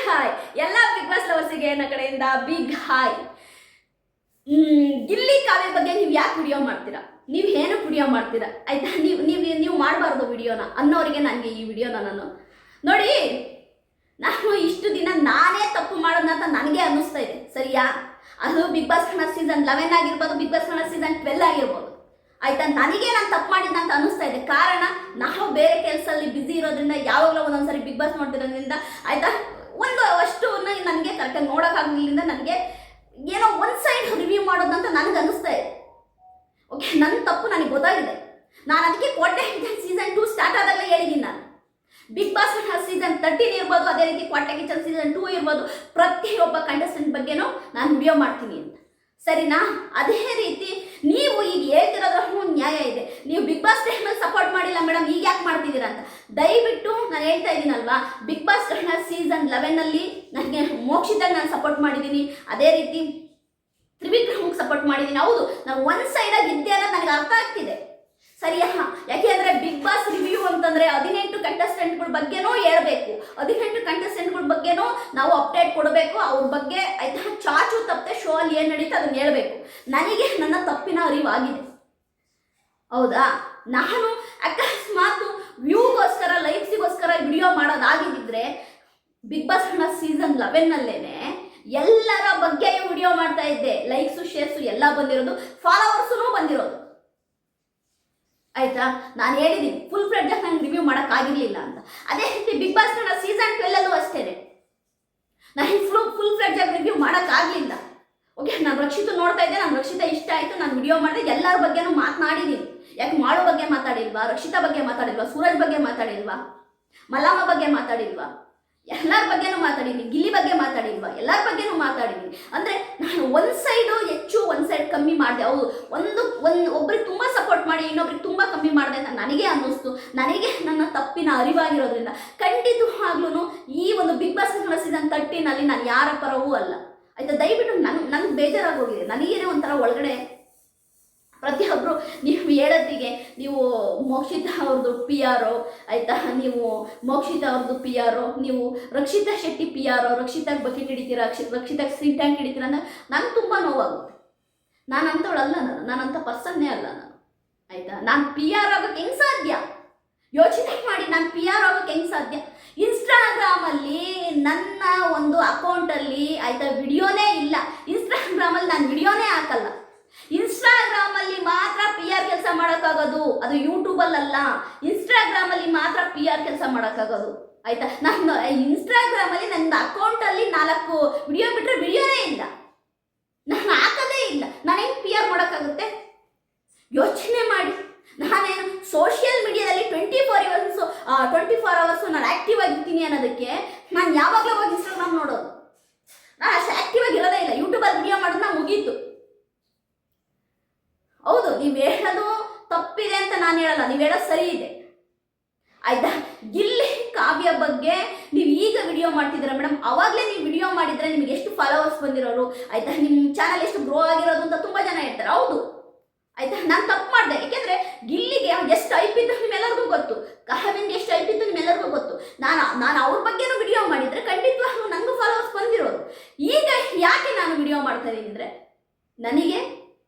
Hi ಎಲ್ಲ big boss ಲವರ್ಸಿಗೆ ನನ್ನ ಕಡೆಯಿಂದ ಬಿಗ್ ಹಾಯ್. ಗಿಲ್ಲಿ ಕಾವ್ಯ ಬಗ್ಗೆ ನೀವು ಯಾಕೆ ವಿಡಿಯೋ ಮಾಡ್ತೀರಾ? ನೀವು ಏನಕ್ಕೆ ವಿಡಿಯೋ ಮಾಡ್ತೀರಾ? ಆಯ್ತಾ, ನೀವು ಮಾಡಬಾರ್ದು ವಿಡಿಯೋನ ಅನ್ನೋರಿಗೆ ನನಗೆ ಈ ವಿಡಿಯೋನ ನಾನು ನೋಡಿ, ನಾನು ಇಷ್ಟು ದಿನ ನಾನೇ ತಪ್ಪು ಮಾಡೋದಂತ ನನಗೆ ಅನ್ನಿಸ್ತಾ ಇದೆ. ಸರಿಯಾ? ಅದು ಬಿಗ್ ಬಾಸ್ ಕನ್ನಡ ಸೀಸನ್ 11 ಆಗಿರ್ಬೋದು, ಬಿಗ್ ಬಾಸ್ ಕನ್ನಡ ಸೀಸನ್ 12 ಆಗಿರ್ಬೋದು. ಆಯ್ತಾ, ನನಗೆ ನಾನು ತಪ್ಪು ಮಾಡಿದ್ದಂತ ಅನ್ನಿಸ್ತಾ ಇದೆ. ಕಾರಣ ನಾವು ಬೇರೆ ಕೆಲಸದಲ್ಲಿ ಬ್ಯುಸಿ ಇರೋದ್ರಿಂದ, ಯಾವಾಗಲೂ ಒಂದೊಂದ್ಸರಿ ಬಿಗ್ ಬಾಸ್ ನೋಡ್ತಿರೋದ್ರಿಂದ, ಆಯ್ತಾ, ಅಷ್ಟು ನನಗೆ ಕರೆಕ್ಟಾಗಿ ನೋಡೋಕ್ಕಾಗಲಿಲ್ಲ. ನನಗೆ ಏನೋ ಒಂದು ಸೈಡ್ ರಿವ್ಯೂ ಮಾಡೋದಂತ ನನಗೆ ಅನ್ನಿಸ್ತಾ ಇದೆ. ಓಕೆ, ನನ್ನ ತಪ್ಪು ನನಗೆ ಗೊತ್ತಾಗಿದೆ. ನಾನು ಅದಕ್ಕೆ ಕೋಟೆ ಸೀಸನ್ 2 ಸ್ಟಾರ್ಟ್ ಆದಾಗಲೇ ಹೇಳಿದ್ದೀನಿ. ನಾನು ಬಿಗ್ ಬಾಸ್ ಸೀಸನ್ 13 ಇರ್ಬೋದು, ಅದೇ ರೀತಿ ಕೋಟೆ ಕಿಚನ್ ಸೀಸನ್ 2 ಇರ್ಬೋದು, ಪ್ರತಿಯೊಬ್ಬ ಕಂಟೆಸ್ಟೆಂಟ್ ಬಗ್ಗೆನೂ ನಾನು ವಿಡಿಯೋ ಮಾಡ್ತೀನಿ ಅಂತ. ಸರಿನಾ? ಅದೇ ರೀತಿ ನೀವು ಈಗ ಹೇಳ್ತಿರೋದ್ರೂ ನ್ಯಾಯ ಇದೆ. ನೀವು ಬಿಗ್ ಬಾಸ್ ಟೈಮಲ್ಲಿ ಸಪೋರ್ಟ್ ಮಾಡಿಲ್ಲ ಮೇಡಮ್, ಈಗ ಯಾಕೆ ಮಾಡ್ತಿದ್ದೀರಾ ಅಂತ ದಯವಿಟ್ಟು ನಾನು ಹೇಳ್ತಾ ಇದ್ದೀನಲ್ವಾ. ಬಿಗ್ ಬಾಸ್ ಸೀಸನ್ 11 ನನಗೆ ಮೋಕ್ಷಿತಾಗ ನಾನು ಸಪೋರ್ಟ್ ಮಾಡಿದ್ದೀನಿ, ಅದೇ ರೀತಿ ತ್ರಿವಿಕ್ರಮ್ಗೆ ಸಪೋರ್ಟ್ ಮಾಡಿದ್ದೀನಿ. ಹೌದು, ನಾನು ಒನ್ ಸೈಡಾಗಿ ಇದ್ದೆ ಅನ್ನೋದು ನನಗೆ ಅರ್ಥ ಆಗ್ತಿದೆ. ಸರಿಯಾ? ಯಾಕೆಂದರೆ ಬಿಗ್ ಬಾಸ್ ರಿವ್ಯೂ ಅಂತಂದರೆ 18 ಕಂಟೆಸ್ಟೆಂಟ್ಗಳ ಬಗ್ಗೆನೂ ಹೇಳ್ಬೇಕು, 18 ಕಂಟೆಸ್ಟೆಂಟ್ಗಳ ಬಗ್ಗೆನೂ ನಾವು ಅಪ್ಡೇಟ್ ಕೊಡಬೇಕು. ಅವ್ರ ಬಗ್ಗೆ ಆಯ್ತಾ, ಚಾಚು ತಪ್ಪದೆ ಶೋ ಅಲ್ಲಿ ಏನು ನಡೀತಾ ಅದನ್ನ ಹೇಳ್ಬೇಕು. ನನಗೆ ನನ್ನ ತಪ್ಪಿನ ಅರಿವಾಗಿದೆ. ಹೌದಾ? ನಾನು ಅಕಸ್ಮಾತ್ ವ್ಯೂಗೋಸ್ಕರ, ಲೈಕ್ಸಿಗೋಸ್ಕರ ವಿಡಿಯೋ ಮಾಡೋದಾಗಿದ್ದರೆ ಬಿಗ್ ಬಾಸ್ ಸೀಸನ್ 11 ಎಲ್ಲರ ಬಗ್ಗೆ ವಿಡಿಯೋ ಮಾಡ್ತಾ ಇದ್ದೆ. ಲೈಕ್ಸು, ಶೇರ್ಸು ಎಲ್ಲ ಬಂದಿರೋದು, ಫಾಲೋವರ್ಸೂ ಬಂದಿರೋದು. ಆಯ್ತಾ? ನಾನು ಹೇಳಿದ್ದೀನಿ ಫುಲ್ ಫ್ಲೆಡ್ಜ್ ಆಗಿ ನಂಗೆ ರಿವ್ಯೂ ಮಾಡೋಕ್ಕಾಗಿರಲಿಲ್ಲ ಅಂತ. ಅದೇ ರೀತಿ ಬಿಗ್ ಬಾಸ್ ಸೀಸನ್ 12 ಅಷ್ಟೇ ನಾನು ಫುಲ್ ಫ್ಲೆಡ್ಜ್ ಆಗಿ ರಿವ್ಯೂ ಮಾಡೋಕ್ಕಾಗಲಿಲ್ಲ. ಓಕೆ, ನಾನು ರಕ್ಷಿತ ನೋಡ್ತಾ ಇದ್ದೆ, ನಾನು ರಕ್ಷಿತ ಇಷ್ಟ ಆಯಿತು, ನಾನು ವಿಡಿಯೋ ಮಾಡಿದೆ. ಎಲ್ಲರ ಬಗ್ಗೆನೂ ಮಾತನಾಡಿದ್ದೀನಿ. ಯಾಕೆ ಮಾಳು ಬಗ್ಗೆ ಮಾತಾಡಿಲ್ವಾ, ರಕ್ಷಿತಾ ಬಗ್ಗೆ ಮಾತಾಡಿಲ್ವಾ, ಸೂರಜ್ ಬಗ್ಗೆ ಮಾತಾಡಿಲ್ವಾ, ಮಲ್ಲಮ್ಮ ಬಗ್ಗೆ ಮಾತಾಡಿಲ್ವಾ, ಎಲ್ಲರ ಬಗ್ಗೆನೂ ಮಾತಾಡಿದ್ದೀನಿ. ಗಿಲ್ಲಿ ಬಗ್ಗೆ ಮಾತಾಡಿಲ್ವಾ, ಎಲ್ಲರ ಬಗ್ಗೆನೂ ಮಾತಾಡಿದ್ದೀನಿ. ಅಂದರೆ ನಾನು ಒಂದು ಸೈಡು ಹೆಚ್ಚು, ಒಂದು ಸೈಡ್ ಕಮ್ಮಿ ಮಾಡಿದೆ. ಹೌದು, ಒಬ್ಬರಿಗೆ ತುಂಬ ಸಪೋರ್ಟ್ ಮಾಡಿ ಇನ್ನೊಬ್ರಿಗೆ ತುಂಬ ಕಮ್ಮಿ ಮಾಡಿದೆ ಅಂತ ನನಗೆ ಅನ್ನಿಸ್ತು. ನನಗೆ ನನ್ನ ತಪ್ಪಿನ ಅರಿವಾಗಿರೋದ್ರಿಂದ ಖಂಡಿತವಾಗ್ಲೂ ಈ ಒಂದು ಬಿಗ್ ಬಾಸ್ ಸೀಸನ್ 13 ನಾನು ಯಾರ ಪರವೂ ಅಲ್ಲ. ಆಯಿತಾ? ದಯವಿಟ್ಟು ನನಗೆ ಬೇಜಾರಾಗೋಗಿದೆ. ನನಗೇನೆ ಒಂಥರ ಒಳಗಡೆ ಪ್ರತಿಯೊಬ್ಬರು ನೀವು ಹೇಳೋತ್ತಿಗೆ ನೀವು ಮೋಕ್ಷಿತಾ ಅವ್ರದ್ದು PR, ಆಯಿತಾ, ನೀವು ಮೋಕ್ಷಿತಾ ಅವ್ರದ್ದು PR, ನೀವು ರಕ್ಷಿತಾ ಶೆಟ್ಟಿ PR, ರಕ್ಷಿತಾಗೆ ಬಕೆಟ್ ಹಿಡಿತೀರಾ, ರಕ್ಷಿತಾಗೆ ಸಿಂಕ್ ಟ್ಯಾಂಕ್ ಹಿಡಿತೀರಾ ಅಂದರೆ ನನಗೆ ತುಂಬ ನೋವಾಗುತ್ತೆ. ನಾನಂತವಳಲ್ಲ, ನಾನಂಥ ಪರ್ಸನ್ನೇ ಅಲ್ಲ ನಾನು. ಆಯಿತಾ? ನಾನು PR ಆಗೋಕ್ಕೆ ಹೆಂಗೆ ಸಾಧ್ಯ? ಯೋಚನೆ ಮಾಡಿ, ನಾನು PR ಆಗೋಕ್ಕೆ ಹೆಂಗೆ ಸಾಧ್ಯ? ಇನ್ಸ್ಟಾಗ್ರಾಮಲ್ಲಿ ನನ್ನ ಒಂದು ಅಕೌಂಟಲ್ಲಿ ಆಯಿತಾ ವಿಡಿಯೋನೇ ಇಲ್ಲ. ಇನ್ಸ್ಟಾಗ್ರಾಮಲ್ಲಿ ನಾನು ವಿಡಿಯೋನೇ ಹಾಕಲ್ಲ. ಇನ್ಸ್ಟಾಗ್ರಾಮಲ್ಲಿ ಮಾತ್ರ PR ಕೆಲಸ ಮಾಡೋಕ್ಕಾಗೋದು, ಅದು ಯೂಟ್ಯೂಬಲ್ಲ. ಇನ್ಸ್ಟಾಗ್ರಾಮಲ್ಲಿ ಮಾತ್ರ PR ಕೆಲಸ ಮಾಡೋಕ್ಕಾಗೋದು. ಆಯಿತಾ? ನಾನು ಇನ್ಸ್ಟಾಗ್ರಾಮಲ್ಲಿ ನನ್ನ ಅಕೌಂಟಲ್ಲಿ 4 ವಿಡಿಯೋ ಬಿಟ್ಟರೆ ವಿಡಿಯೋನೇ ಇಲ್ಲ, ನಾನು ಹಾಕೋದೇ ಇಲ್ಲ. ನಾನು ಹೆಂಗೆ PR ಮಾಡೋಕ್ಕಾಗುತ್ತೆ? ಯೋಚನೆ ಮಾಡಿ. ನಾನೇನು ಸೋಷಿಯಲ್ ಮೀಡಿಯಾದಲ್ಲಿ 24 ಅವರ್ಸು ನಾನು ಆ್ಯಕ್ಟಿವ್ ಆಗಿರ್ತೀನಿ ಅನ್ನೋದಕ್ಕೆ ನಾನು ಯಾವಾಗಲೂ ಹೋಗಿ ಇನ್ಸ್ಟಾಗ್ರಾಮ್ ನೋಡೋದು. ನಾನು ಅಷ್ಟು ಆ್ಯಕ್ಟಿವ್ ಆಗಿರೋದೇ ಇಲ್ಲ. ಯೂಟ್ಯೂಬಲ್ಲಿ ವಿಡಿಯೋ ಮಾಡೋದು ನಾನು ಮುಗೀತು. ಹೌದು, ನೀವು ಹೇಳೋದು ತಪ್ಪಿದೆ ಅಂತ ನಾನು ಹೇಳಲ್ಲ, ನೀವು ಹೇಳೋದು ಸರಿ ಇದೆ. ಆಯಿತಾ? ಗಿಲ್ಲಿ ಕಾವ್ಯ ಬಗ್ಗೆ ನೀವು ಈಗ ವಿಡಿಯೋ ಮಾಡ್ತಿದ್ದೀರಾ ಮೇಡಮ್, ಅವಾಗಲೇ ನೀವು ವಿಡಿಯೋ ಮಾಡಿದರೆ ನಿಮಗೆ ಎಷ್ಟು ಫಾಲೋವರ್ಸ್ ಬಂದಿರೋರು, ಆಯಿತಾ, ನಿಮ್ಮ ಚಾನಲ್ ಎಷ್ಟು ಗ್ರೋ ಆಗಿರೋದು ಅಂತ ತುಂಬ ಜನ ಹೇಳ್ತಾರೆ. ಹೌದು, ಆಯಿತಾ, ನಾನು ತಪ್ಪು ಮಾಡಿದೆ. ಯಾಕೆಂದರೆ ಗಿಲ್ಲಿಗೆ ಎಷ್ಟು ಐಪಿದ್ದು ನಿಮ್ಮೆಲ್ಲರಿಗೂ ಗೊತ್ತು, ಕಾವ್ಯಂಗೆ ಎಷ್ಟು ಐಪಿದ್ದು ನಿಮ್ಮೆಲ್ಲರಿಗೂ ಗೊತ್ತು. ನಾನು ಅವ್ರ ಬಗ್ಗೆನೂ ವಿಡಿಯೋ ಮಾಡಿದರೆ ಖಂಡಿತವಾಗ್ಲೂ ನನಗೂ ಫಾಲೋವರ್ಸ್ ಬಂದಿರೋರು. ಈಗ ಯಾಕೆ ನಾನು ವಿಡಿಯೋ ಮಾಡ್ತಾ ಇದ್ದೀನಿ ಅಂದರೆ, ನನಗೆ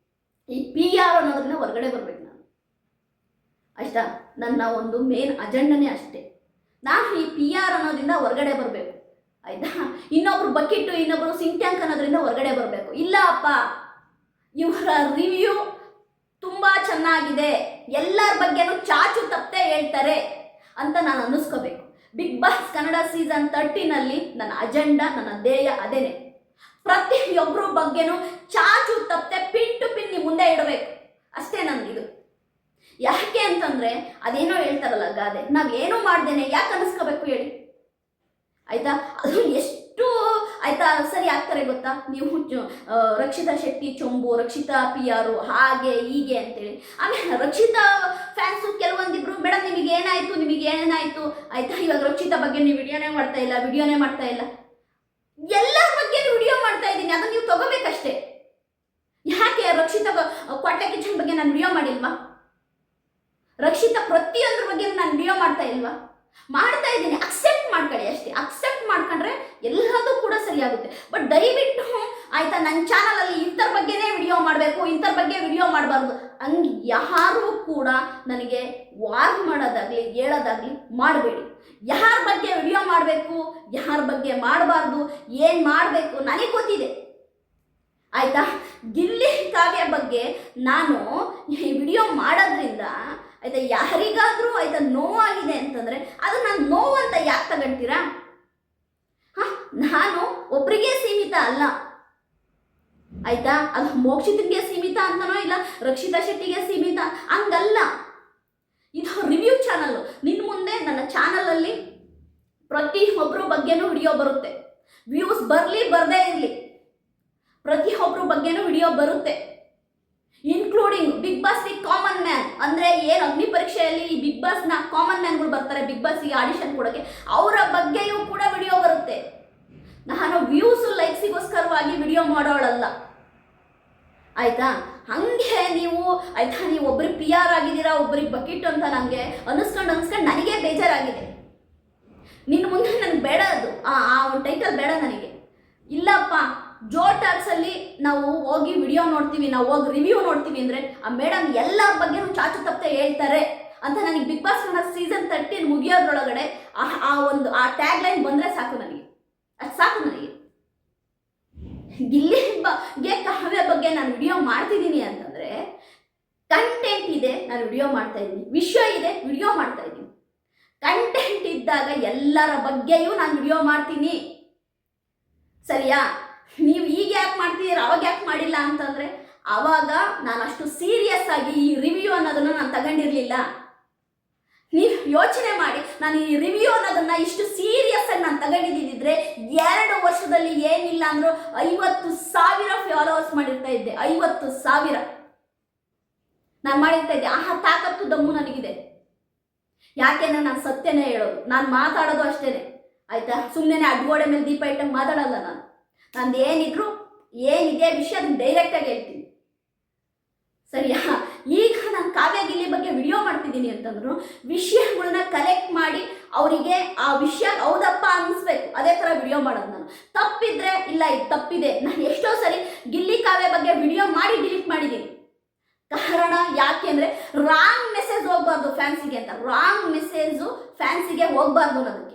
ಈ PR ಅನ್ನೋದನ್ನ ಹೊರಗಡೆ ಬರಬೇಕು. ನಾನು ಆಯ್ತಾ, ನನ್ನ ಒಂದು ಮೇನ್ ಅಜೆಂಡನೇ ಅಷ್ಟೇ. ನಾನು ಈ PR ಅನ್ನೋದ್ರಿಂದ ಹೊರಗಡೆ ಬರಬೇಕು. ಆಯಿತಾ? ಇನ್ನೊಬ್ರು ಬಕೆಟ್ಟು, ಇನ್ನೊಬ್ರು ಸಿಂಕ್ ಟ್ಯಾಂಕ್ ಅನ್ನೋದ್ರಿಂದ ಹೊರಗಡೆ ಬರಬೇಕು. ಇಲ್ಲ ಅಪ್ಪ, ಇವರ ರಿವ್ಯೂ ತುಂಬ ಚೆನ್ನಾಗಿದೆ, ಎಲ್ಲರ ಬಗ್ಗೆನೂ ಚಾಚು ತಪ್ಪದೆ ಹೇಳ್ತಾರೆ ಅಂತ ನಾನು ಅನ್ನಿಸ್ಕೋಬೇಕು. ಬಿಗ್ ಬಾಸ್ ಕನ್ನಡ ಸೀಸನ್ 13 ನನ್ನ ಅಜೆಂಡಾ, ನನ್ನ ಧ್ಯೇಯ ಅದೇನೆ. ಪ್ರತಿಯೊಬ್ಬರ ಬಗ್ಗೆನೂ ಚಾಚು ತಪ್ಪದೆ ಪಿನ್ ಟು ಪಿನ್ ಮುಂದೆ ಇಡಬೇಕು, ಅಷ್ಟೇ ನನಗಿದು. ಯಾಕೆ ಅಂತಂದರೆ ಅದೇನೋ ಹೇಳ್ತಾರಲ್ಲ ಗಾದೆ, ನಾವೇನೂ ಮಾಡ್ದೇನೆ ಯಾಕೆ ಅನ್ನಿಸ್ಕೋಬೇಕು ಹೇಳಿ? ಆಯಿತಾ? ಅದು ಎಷ್ಟು ಆಯಿತಾ ಸರಿ ಆಗ್ತಾರೆ ಗೊತ್ತಾ? ನೀವು ರಕ್ಷಿತಾ ಶೆಟ್ಟಿ ಚೊಂಬು, ರಕ್ಷಿತಾ PR ಹಾಗೆ ಹೀಗೆ ಅಂತೇಳಿ. ಆಮೇಲೆ ರಕ್ಷಿತಾ ಫ್ಯಾನ್ಸು ಕೆಲವೊಂದಿಬ್ರು, ಮೇಡಮ್ ನಿಮಗೆ ಏನಾಯಿತು ಆಯಿತಾ, ಇವಾಗ ರಕ್ಷಿತಾ ಬಗ್ಗೆ ನೀವು ವಿಡಿಯೋನೇ ಮಾಡ್ತಾ ಇಲ್ಲ. ಎಲ್ಲರ ಬಗ್ಗೆ ವಿಡಿಯೋ ಮಾಡ್ತಾ ಇದ್ದೀನಿ, ಅದನ್ನು ನೀವು ತಗೋಬೇಕಷ್ಟೇ. ಯಾಕೆ ರಕ್ಷಿತಾ ಕೋಟೆ ಕಿಚನ್ ಬಗ್ಗೆ ನಾನು ವಿಡಿಯೋ ಮಾಡಿಲ್ವಾ? ರಕ್ಷಿತಾ ಪ್ರತಿಯೊಂದ್ರ ಬಗ್ಗೆ ನಾನು ವಿಡಿಯೋ ಮಾಡ್ತಾ ಇದ್ದೀನಿ. ಅಕ್ಸೆಪ್ಟ್ ಮಾಡ್ಕೊಳ್ಳಿ ಅಷ್ಟೇ. ಅಕ್ಸೆಪ್ಟ್ ಮಾಡ್ಕೊಂಡ್ರೆ ಎಲ್ಲ ಆಗುತ್ತೆ. ಬಟ್ ದಯವಿಟ್ಟು ಆಯ್ತಾ ನನ್ನ ಚಾನಲಲ್ಲಿ ಇಂಥರ ಬಗ್ಗೆನೇ ವಿಡಿಯೋ ಮಾಡಬೇಕು, ಇಂಥರ ಬಗ್ಗೆ ವಿಡಿಯೋ ಮಾಡಬಾರ್ದು ಹಂಗೆ ಯಾರೂ ಕೂಡ ನನಗೆ ವಾರ್ನ್ ಮಾಡೋದಾಗಲಿ ಹೇಳೋದಾಗಲಿ ಮಾಡಬೇಡಿ. ಯಾರ ಬಗ್ಗೆ ವಿಡಿಯೋ ಮಾಡಬೇಕು, ಯಾರ ಬಗ್ಗೆ ಮಾಡಬಾರ್ದು, ಏನು ಮಾಡಬೇಕು ನನಗೆ ಗೊತ್ತಿದೆ ಆಯಿತಾ. ಗಿಲ್ಲಿ ಕಾವ್ಯ ಬಗ್ಗೆ ನಾನು ಈ ವಿಡಿಯೋ ಮಾಡೋದ್ರಿಂದ ಆಯಿತಾ ಯಾರಿಗಾದರೂ ಆಯಿತಾ ನೋವಾಗಿದೆ ಅಂತಂದರೆ ಅದು ನಾನು ನೋವು ಅಂತ ಯಾಕೆ ತಗೊಂತೀರಾ? ನಾನು ಒಬ್ಬರಿಗೆ ಸೀಮಿತ ಅಲ್ಲ ಆಯಿತಾ. ಅದು ಮೋಕ್ಷಿತನಿಗೆ ಸೀಮಿತ ಅಂತನೋ ಇಲ್ಲ ರಕ್ಷಿತಾ ಶೆಟ್ಟಿಗೆ ಸೀಮಿತ ಹಂಗಲ್ಲ. ಇದು ರಿವ್ಯೂ ಚಾನಲ್ಲು. ನಿನ್ನ ಮುಂದೆ ನನ್ನ ಚಾನಲಲ್ಲಿ ಪ್ರತಿಯೊಬ್ಬರ ಬಗ್ಗೆನೂ ವಿಡಿಯೋ ಬರುತ್ತೆ. ವ್ಯೂಸ್ ಬರಲಿ ಬರದೇ ಇರಲಿ, ಪ್ರತಿಯೊಬ್ಬರ ಬಗ್ಗೆನೂ ವಿಡಿಯೋ ಬರುತ್ತೆ. ಇನ್ಕ್ಲೂಡಿಂಗ್ ಬಿಗ್ ಬಾಸ್ಗೆ ಕಾಮನ್ ಮ್ಯಾನ್ ಅಂದರೆ ಏನು ಅಗ್ನಿ ಪರೀಕ್ಷೆಯಲ್ಲಿ ಈ ಬಿಗ್ ಬಾಸ್ನ ಕಾಮನ್ ಮ್ಯಾನ್ಗಳು ಬರ್ತಾರೆ ಬಿಗ್ ಬಾಸ್ಗೆ ಆಡಿಷನ್ ಕೊಡೋಕ್ಕೆ, ಅವರ ಬಗ್ಗೆಯೂ ಕೂಡ ವಿಡಿಯೋ ಬರುತ್ತೆ. ನಾನು ವ್ಯೂಸು ಲೈಕ್ಸಿಗೋಸ್ಕರವಾಗಿ ವಿಡಿಯೋ ಮಾಡೋಳಲ್ಲ ಆಯಿತಾ. ಹಾಗೆ ನೀವು ಆಯಿತಾ, ನೀವು ಒಬ್ರಿಗೆ ಪಿ ಆರ್ ಆಗಿದ್ದೀರಾ, ಒಬ್ರಿಗೆ ಬಕೆಟ್ ಅಂತ ನನಗೆ ಅನ್ನಿಸ್ಕೊಂಡು ನನಗೆ ಬೇಜಾರಾಗಿದೆ. ನಿನ್ನ ಮುಂದೆ ನನಗೆ ಬೇಡ ಅದು, ಆ ಒಂದು ಟೈಟಲ್ ಬೇಡ ನನಗೆ. ಇಲ್ಲಪ್ಪ ಜೋ ಟಾಕ್ಸಲ್ಲಿ ನಾವು ಹೋಗಿ ವಿಡಿಯೋ ನೋಡ್ತೀವಿ, ನಾವು ಹೋಗಿ ರಿವ್ಯೂ ನೋಡ್ತೀವಿ ಅಂದರೆ ಆ ಮೇಡಮ್ ಎಲ್ಲರ ಬಗ್ಗೆನೂ ಚಾಚು ತಪ್ಪದೆ ಹೇಳ್ತಾರೆ ಅಂತ ನನಗೆ ಬಿಗ್ ಬಾಸ್ ಕನ್ನಡ ಸೀಸನ್ 13 ಮುಗಿಯೋದ್ರೊಳಗಡೆ ಆ ಟ್ಯಾಗ್ ಲೈನ್ ಬಂದರೆ ಸಾಕು ನನಗೆ, ಅದು ಸಾಕು ನನಗೆ. ಗಿಲ್ಲಿ ಬಗ್ಗೆ ಕಾವ್ಯ ಬಗ್ಗೆ ನಾನು ವಿಡಿಯೋ ಮಾಡ್ತಿದ್ದೀನಿ ಅಂತಂದರೆ ಕಂಟೆಂಟ್ ಇದೆ, ನಾನು ವಿಡಿಯೋ ಮಾಡ್ತಾ ಇದ್ದೀನಿ, ವಿಷಯ ಇದೆ, ವಿಡಿಯೋ ಮಾಡ್ತಾ ಇದ್ದೀನಿ. ಕಂಟೆಂಟ್ ಇದ್ದಾಗ ಎಲ್ಲರ ಬಗ್ಗೆಯೂ ನಾನು ವಿಡಿಯೋ ಮಾಡ್ತೀನಿ, ಸರಿಯಾ? ನೀವು ಈಗ ಯಾಕೆ ಮಾಡ್ತಿದ್ದೀರ ಅವಾಗ ಯಾಕೆ ಮಾಡಿಲ್ಲ ಅಂತಂದರೆ ಆವಾಗ ನಾನು ಅಷ್ಟು ಸೀರಿಯಸ್ ಆಗಿ ಈ ರಿವ್ಯೂ ಅನ್ನೋದನ್ನು ನಾನು ತಗೊಂಡಿರಲಿಲ್ಲ. ನೀವು ಯೋಚನೆ ಮಾಡಿ, ನಾನು ಈ ರಿವ್ಯೂ ಅನ್ನೋದನ್ನು ಇಷ್ಟು ಸೀರಿಯಸ್ ಆಗಿ ನಾನು ತಗೊಂಡಿದ್ದಿದ್ರೆ 2 ವರ್ಷದಲ್ಲಿ ಏನಿಲ್ಲ ಅಂದರೂ 50,000 ಫಾಲೋವರ್ಸ್ ಮಾಡಿರ್ತಾ ಇದ್ದೆ. 50,000 ನಾನು ಮಾಡಿರ್ತಾ ಇದ್ದೆ. ತಾಕತ್ತು ದಮ್ಮು ನನಗಿದೆ. ಯಾಕೆಂದ್ರೆ ನಾನು ಸತ್ಯನೇ ಹೇಳೋದು, ನಾನು ಮಾತಾಡೋದು ಅಷ್ಟೇ ಆಯಿತಾ. ಸುಮ್ಮನೆ ಅಡ್ಗೋಡೆ ಮೇಲೆ ದೀಪ ಇಟ್ಟಂಗೆ ಮಾತಾಡಲ್ಲ ನಾನು. ನಂದು ಏನಿದೆ ವಿಷಯ ಅದನ್ನು ಡೈರೆಕ್ಟಾಗಿ ಹೇಳ್ತೀನಿ, ಸರಿಯಾ? ಈಗ ನಾನು ಕಾವ್ಯ ಗಿಲ್ಲಿ ಬಗ್ಗೆ ವಿಡಿಯೋ ಮಾಡ್ತಿದ್ದೀನಿ ಅಂತಂದ್ರು ವಿಷಯಗಳನ್ನ ಕಲೆಕ್ಟ್ ಮಾಡಿ ಅವರಿಗೆ ಆ ವಿಷಯ ಹೌದಪ್ಪ ಅನ್ನಿಸ್ಬೇಕು, ಅದೇ ಥರ ವಿಡಿಯೋ ಮಾಡೋದು. ನಾನು ತಪ್ಪಿದ್ರೆ ಇಲ್ಲ ಇದು ತಪ್ಪಿದೆ. ನಾನು ಎಷ್ಟೋ ಸರಿ ಗಿಲ್ಲಿ ಕಾವ್ಯ ಬಗ್ಗೆ ವಿಡಿಯೋ ಮಾಡಿ ಡಿಲೀಟ್ ಮಾಡಿದ್ದೀನಿ. ಕಾರಣ ಯಾಕೆ ಅಂದರೆ ರಾಂಗ್ ಮೆಸೇಜ್ ಹೋಗ್ಬಾರ್ದು ಫ್ಯಾನ್ಸಿಗೆ ಅಂತ. ರಾಂಗ್ ಮೆಸೇಜು ಫ್ಯಾನ್ಸಿಗೆ ಹೋಗ್ಬಾರ್ದು ನನಗೆ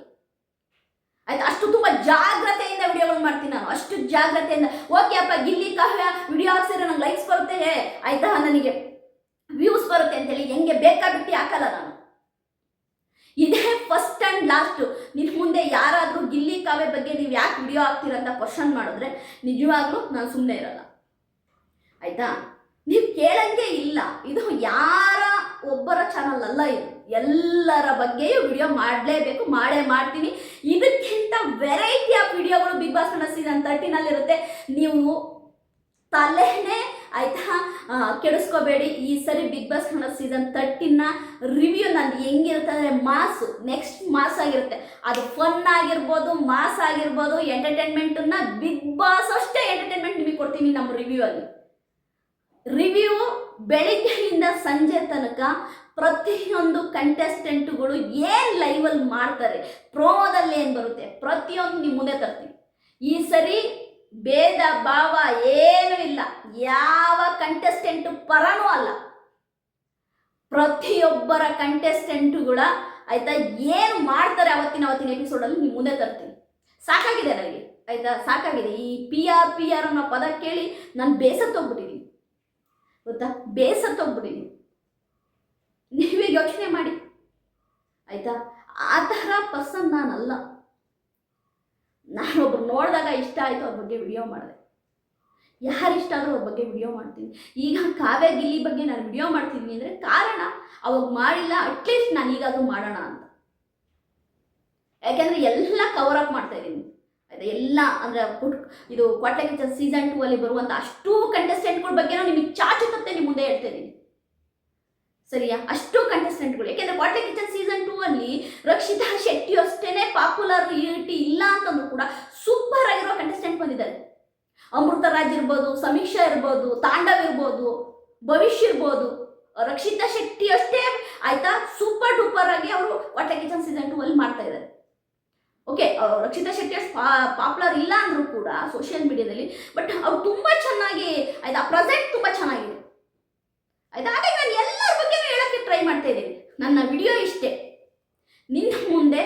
ಆಯ್ತು. ಅಷ್ಟು ತುಂಬ ಜಾಗ್ರತೆಯಿಂದ ವಿಡಿಯೋಗಳು ಮಾಡ್ತೀನಿ ನಾನು, ಅಷ್ಟು ಜಾಗ್ರತೆಯಿಂದ. ಓಕೆ ಅಪ್ಪ ಗಿಲ್ಲಿ ಕಾವ್ಯ ವಿಡಿಯೋ ಹಾಕ್ಸಿದ್ರೆ ನಂಗೆ ಲೈಕ್ಸ್ ಬರುತ್ತೆ ಆಯಿತಾ, ನನಗೆ ವ್ಯೂಸ್ ಬರುತ್ತೆ ಅಂತೇಳಿ ಹೆಂಗೆ ಬೇಕಾಬಿಟ್ಟು ಹಾಕಲ್ಲ ನಾನು. ಇದೇ ಫಸ್ಟ್ ಆ್ಯಂಡ್ ಲಾಸ್ಟು. ನಿನ್ನ ಮುಂದೆ ಯಾರಾದರೂ ಗಿಲ್ಲಿ ಕಾವ್ಯ ಬಗ್ಗೆ ನೀವು ಯಾಕೆ ವಿಡಿಯೋ ಹಾಕ್ತೀರಂತ ಕ್ವಶನ್ ಮಾಡಿದ್ರೆ ನಿಜವಾಗ್ಲೂ ನಾನು ಸುಮ್ಮನೆ ಇರಲ್ಲ ಆಯಿತಾ. ನೀವು ಕೇಳಂಗೆ ಇಲ್ಲ, ಇದು ಯಾರ ಒಬ್ಬರ ಚಾನಲ್ ಅಲ್ಲ, ಇದು ಎಲ್ಲರ ಬಗ್ಗೆಯೂ ವಿಡಿಯೋ ಮಾಡಲೇಬೇಕು, ಮಾಡೇ ಮಾಡ್ತೀನಿ. ಇದಕ್ಕಿಂತ ವೆರೈಟಿ ಆಫ್ ವಿಡಿಯೋಗಳು ಬಿಗ್ ಬಾಸ್ ಕನ್ನಡ ಸೀಸನ್ 13 ಇರುತ್ತೆ. ನೀವು ತಲೆನೇ ಆಯಿತಾ ಕೆಡಿಸ್ಕೋಬೇಡಿ. ಈ ಸರಿ big boss Kannada season 13 review ನಂದು ಹೆಂಗಿರುತ್ತೆ ಅಂದರೆ ಮಾಸು, ನೆಕ್ಸ್ಟ್ ಮಾಸ್ ಆಗಿರುತ್ತೆ. ಅದು ಫನ್ ಆಗಿರ್ಬೋದು, ಮಾಸ್ ಆಗಿರ್ಬೋದು, ಎಂಟರ್ಟೈನ್ಮೆಂಟನ್ನು ಬಿಗ್ ಬಾಸ್ ಅಷ್ಟೇ ಎಂಟರ್ಟೈನ್ಮೆಂಟ್ ನಿಮಗೆ ಕೊಡ್ತೀನಿ ನಮ್ಮ ರಿವ್ಯೂ ಅಲ್ಲಿ. ರಿವ್ಯೂ ಬೆಳಿಗ್ಗೆಯಿಂದ ಸಂಜೆ ತನಕ ಪ್ರತಿಯೊಂದು ಕಂಟೆಸ್ಟೆಂಟುಗಳು ಏನು ಲೈವಲ್ಲಿ ಮಾಡ್ತಾರೆ, ಪ್ರೋಮೋದಲ್ಲಿ ಏನು ಬರುತ್ತೆ, ಪ್ರತಿಯೊಂದು ನಿಮ್ಮ ಮುಂದೆ ತರ್ತೀವಿ. ಈ ಸರಿ ಭೇದ ಭಾವ ಏನೂ ಇಲ್ಲ, ಯಾವ ಕಂಟೆಸ್ಟೆಂಟು ಪರನೂ ಅಲ್ಲ. ಪ್ರತಿಯೊಬ್ಬರ ಕಂಟೆಸ್ಟೆಂಟುಗಳ ಆಯಿತಾ ಏನು ಮಾಡ್ತಾರೆ ಅವತ್ತಿನ ಎಪಿಸೋಡಲ್ಲಿ ನಿಮ್ಮ ಮುಂದೆ ತರ್ತೀನಿ. ಸಾಕಾಗಿದೆ ನನಗೆ ಆಯಿತಾ, ಸಾಕಾಗಿದೆ. ಈ ಪಿ ಆರ್ ಅನ್ನೋ ಪದ ಕೇಳಿ ನಾನು ಬೇಸತ್ತೋಗ್ಬಿಟ್ಟಿದ್ದೀನಿ ಗೊತ್ತಾ, ಬೇಸತ್ತೋಗ್ಬಿಟ್ಟಿದ್ದೀನಿ. ನೀವೇ ಯೋಚನೆ ಮಾಡಿ ಆಯಿತಾ. ಆ ಥರ ಪರ್ಸನ್ ನಾನಲ್ಲ. ನಾನೊಬ್ರು ನೋಡಿದಾಗ ಇಷ್ಟ ಆಯಿತು ಅವ್ರ ಬಗ್ಗೆ ವಿಡಿಯೋ ಮಾಡಿದೆ. ಯಾರು ಇಷ್ಟ ಆದರೂ ಅವ್ರ ಬಗ್ಗೆ ವಿಡಿಯೋ ಮಾಡ್ತೀನಿ. ಈಗ ಕಾವ್ಯ ಗಿಲ್ಲಿ ಬಗ್ಗೆ ನಾನು ವಿಡಿಯೋ ಮಾಡ್ತಿದ್ದೀನಿ ಅಂದರೆ ಕಾರಣ ಅವಾಗ ಮಾಡಿಲ್ಲ, ಅಟ್ಲೀಸ್ಟ್ ನಾನು ಈಗಾದರೂ ಮಾಡೋಣ ಅಂತ. ಯಾಕೆಂದರೆ ಎಲ್ಲ ಕವರ್ ಅಪ್ ಮಾಡ್ತಾ ಇದ್ದೀನಿ ಆಯಿತಾ. ಎಲ್ಲ ಅಂದರೆ ಇದು ಕ್ವಾಟ್ಲೆ ಕಿಚನ್ ಸೀಸನ್ 2 ಅಲ್ಲಿ ಬರುವಂಥ ಅಷ್ಟು ಕಂಟೆಸ್ಟೆಂಟ್ಗಳ ಬಗ್ಗೆನೂ ನಿಮಗೆ ಚಾಚು ತಪ್ಪದೆ ನಿಮ್ಮ ಮುಂದೆ ಹೇಳ್ತಾ ಇದ್ದೀನಿ, ಸರಿಯಾ? ಅಷ್ಟು ಕಂಟೆಸ್ಟೆಂಟ್ಗಳು. ಯಾಕೆಂದರೆ ಕ್ವಾಟ್ಲೆ ಕಿಚನ್ ಸೀಸನ್ 2 ಅಲ್ಲಿ ರಕ್ಷಿತಾ ಶೆಟ್ಟಿ ಅಷ್ಟೇ ಪಾಪ್ಯುಲಾರಿಟಿ ಇಲ್ಲ ಅಂತಂದ್ರೂ ಕೂಡ ಸೂಪರ್ ಆಗಿರೋ ಕಂಟೆಸ್ಟೆಂಟ್ ಬಂದಿದ್ದಾರೆ. ಅಮೃತ ರಾಜ್ ಇರ್ಬೋದು, ಸಮೀಕ್ಷಾ ಇರ್ಬೋದು, ತಾಂಡವ್ ಇರ್ಬೋದು, ಭವಿಷ್ಯ ಇರ್ಬೋದು. ರಕ್ಷಿತಾ ಶೆಟ್ಟಿ ಅಷ್ಟೇ ಆಯಿತಾ ಸೂಪರ್ ಡೂಪರ್ ಆಗಿ ಅವರು ಕ್ವಾಟ್ಲೆ ಕಿಚನ್ ಸೀಸನ್ 2 ಅಲ್ಲಿ ಮಾಡ್ತಾ ಇದ್ದಾರೆ. ಓಕೆ, ರಕ್ಷಿತಾ ಶೆಟ್ಟಿ ಅಷ್ಟು ಪಾಪ್ಯುಲರ್ ಇಲ್ಲ ಅಂದರೂ ಕೂಡ ಸೋಷಿಯಲ್ ಮೀಡಿಯಾದಲ್ಲಿ, ಬಟ್ ಅವ್ರು ತುಂಬ ಚೆನ್ನಾಗಿ ಆಯ್ತಾ, ಪ್ರೆಸೆಂಟ್ ತುಂಬ ಚೆನ್ನಾಗಿದೆ ಆಯ್ತಾ. ಹಾಗಾಗಿ ನಾನು ಎಲ್ಲರ ಬಗ್ಗೆ ಹೇಳೋಕ್ಕೆ ಟ್ರೈ ಮಾಡ್ತಾ ಇದ್ದೀನಿ. ನನ್ನ ವಿಡಿಯೋ ಇಷ್ಟೇ, ನಿನ್ನ ಮುಂದೆ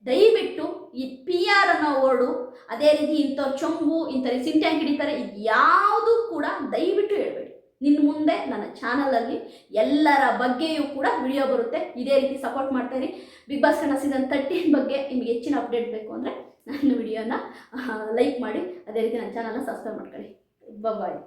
ದಯವಿಟ್ಟು ಈ PR ಅನ್ನೋ ವರ್ಡು, ಅದೇ ರೀತಿ ಇಂಥವ್ರು ಚೊಂಬು, ಇಂಥವ್ರು ಸಿಂಕ್ ಟ್ಯಾಂಕ್ ಹಿಡಿತಾರೆ, ಇದು ಯಾವುದೂ ಕೂಡ ದಯವಿಟ್ಟು ಹೇಳಬೇಡಿ. ನಿನ್ನ ಮುಂದೆ ನನ್ನ ಚಾನಲಲ್ಲಿ ಎಲ್ಲರ ಬಗ್ಗೆಯೂ ಕೂಡ ವಿಡಿಯೋ ಬರುತ್ತೆ. ಇದೇ ರೀತಿ ಸಪೋರ್ಟ್ ಮಾಡ್ತಾ ಇರಿ. ಬಿಗ್ ಬಾಸ್ ಕನ್ನಡ ಸೀಸನ್ 13 ಬಗ್ಗೆ ನಿಮಗೆ ಹೆಚ್ಚಿನ ಅಪ್ಡೇಟ್ ಬೇಕು ಅಂದರೆ ನನ್ನ ವಿಡಿಯೋನ ಲೈಕ್ ಮಾಡಿ, ಅದೇ ರೀತಿ ನನ್ನ ಚಾನಲ್ನ ಸಬ್ಸ್ಕ್ರೈಬ್ ಮಾಡ್ಕೊಳ್ಳಿ. ಬಾಯ್.